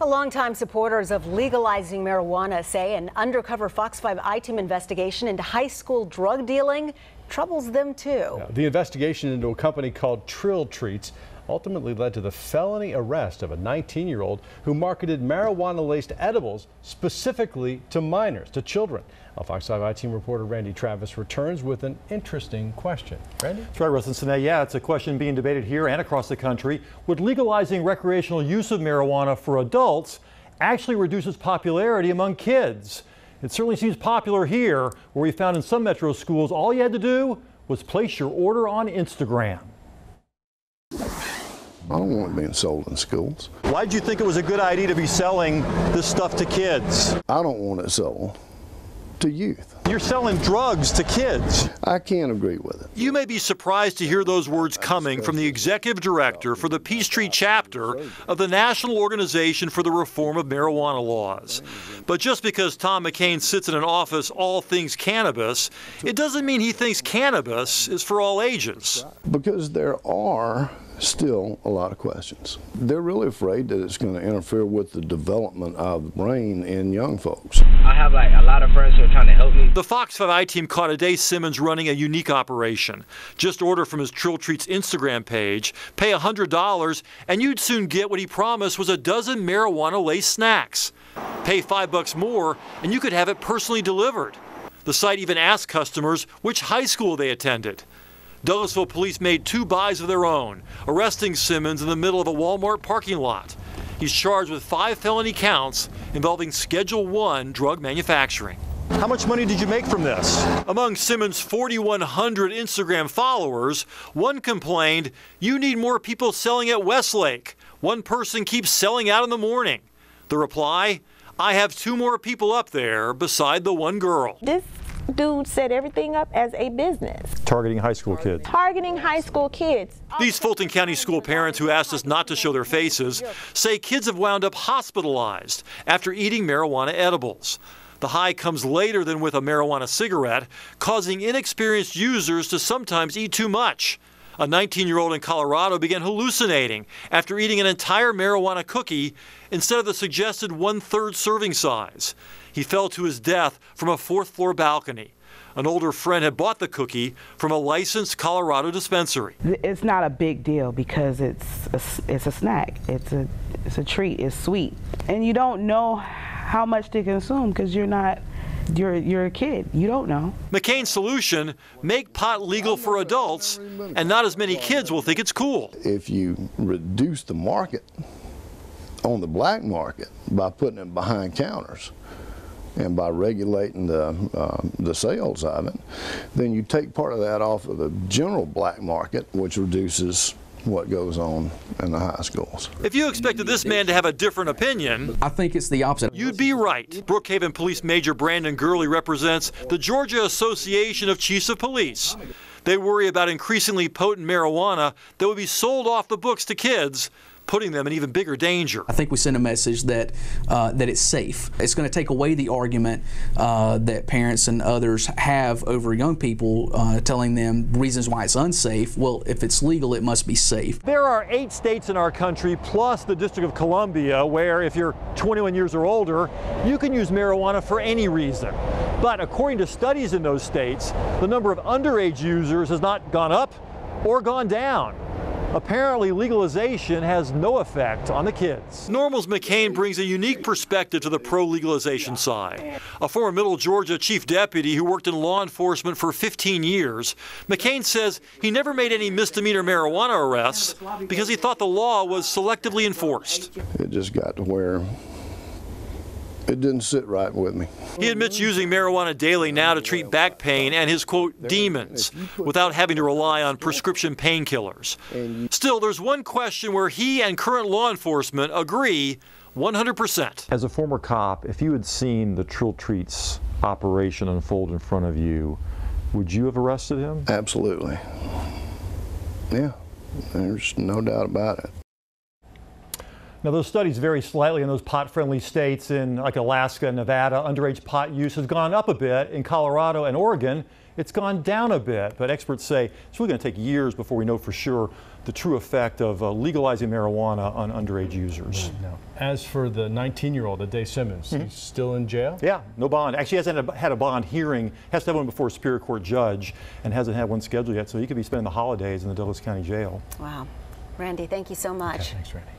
The longtime supporters of legalizing marijuana say an undercover Fox 5 I-Team investigation into high school drug dealing troubles them too. Yeah, the investigation into a company called Trill Treats ultimately led to the felony arrest of a 19-year-old who marketed marijuana-laced edibles specifically to minors, to children. Our Fox 5 I-Team reporter Randy Travis returns with an interesting question. Randy? That's right, Russell. Yeah, it's a question being debated here and across the country. Would legalizing recreational use of marijuana for adults actually reduce its popularity among kids? It certainly seems popular here, where we found in some metro schools all you had to do was place your order on Instagram. I don't want it being sold in schools. Why did you think it was a good idea to be selling this stuff to kids? I don't want it sold to youth. You're selling drugs to kids. I can't agree with it. You may be surprised to hear those words coming from the executive director for the Peachtree chapter of the National Organization for the Reform of Marijuana Laws. But just because Tom McCain sits in an office all things cannabis, it doesn't mean he thinks cannabis is for all ages. Because there are still a lot of questions. They're really afraid that it's going to interfere with the development of the brain in young folks. I have a lot of friends who are trying to help me. The Fox 5 I-Team caught Addea Simmons running a unique operation. Just order from his Trill Treats Instagram page, pay $100, and you'd soon get what he promised was a dozen marijuana-laced snacks. Pay $5 more, and you could have it personally delivered. The site even asked customers which high school they attended. Douglasville police made 2 buys of their own, arresting Simmons in the middle of a Walmart parking lot. He's charged with 5 felony counts involving Schedule I drug manufacturing. How much money did you make from this? Among Simmons' 4,100 Instagram followers, one complained, "You need more people selling at Westlake. One person keeps selling out in the morning." The reply, "I have 2 more people up there beside the one girl." This dude set everything up as a business. Targeting high school kids. Targeting high school kids. These Fulton County school parents who asked us not to show their faces say kids have wound up hospitalized after eating marijuana edibles. The high comes later than with a marijuana cigarette, causing inexperienced users to sometimes eat too much. A 19-year-old in Colorado began hallucinating after eating an entire marijuana cookie instead of the suggested 1/3 serving size. He fell to his death from a 4th-floor balcony. An older friend had bought the cookie from a licensed Colorado dispensary. It's not a big deal because it's a snack. It's a treat. It's sweet, and you don't know how much to consume because you're a kid. You don't know. McCain's solution: make pot legal for adults, and not as many kids will think it's cool. If you reduce the market on the black market by putting it behind counters and by regulating the sales of it, then you take part of that off of the general black market, which reduces what goes on in the high schools. If you expected this man to have a different opinion, I think it's the opposite. You'd be right. Brookhaven Police Major Brandon Gurley represents the Georgia Association of Chiefs of Police. They worry about increasingly potent marijuana that would be sold off the books to kids, putting them in even bigger danger. I think we send a message that that it's safe. It's going to take away the argument that parents and others have over young people, telling them reasons why it's unsafe. Well, if it's legal, it must be safe. There are 8 states in our country, plus the District of Columbia, where if you're 21 years or older, you can use marijuana for any reason. But according to studies in those states, the number of underage users has not gone up or gone down. Apparently, legalization has no effect on the kids. NORML's McCain brings a unique perspective to the pro-legalization side. A former Middle Georgia chief deputy who worked in law enforcement for 15 years, McCain says he never made any misdemeanor marijuana arrests because he thought the law was selectively enforced. It just got to where it didn't sit right with me. He admits using marijuana daily now to treat back pain and his, quote, demons, without having to rely on prescription painkillers. Still, there's one question where he and current law enforcement agree 100%. As a former cop, if you had seen the Trill Treats operation unfold in front of you, would you have arrested him? Absolutely. Yeah, there's no doubt about it. Now, those studies vary slightly in those pot-friendly states. In like Alaska and Nevada, underage pot use has gone up a bit. In Colorado and Oregon, it's gone down a bit. But experts say it's really going to take years before we know for sure the true effect of legalizing marijuana on underage users. No. As for the 19-year-old, Addea Simmons, he's still in jail? Yeah, no bond. Actually, hasn't had a bond hearing, has to have one before a Superior Court judge, and hasn't had one scheduled yet, so he could be spending the holidays in the Douglas County Jail. Wow. Randy, thank you so much. Okay, thanks, Randy.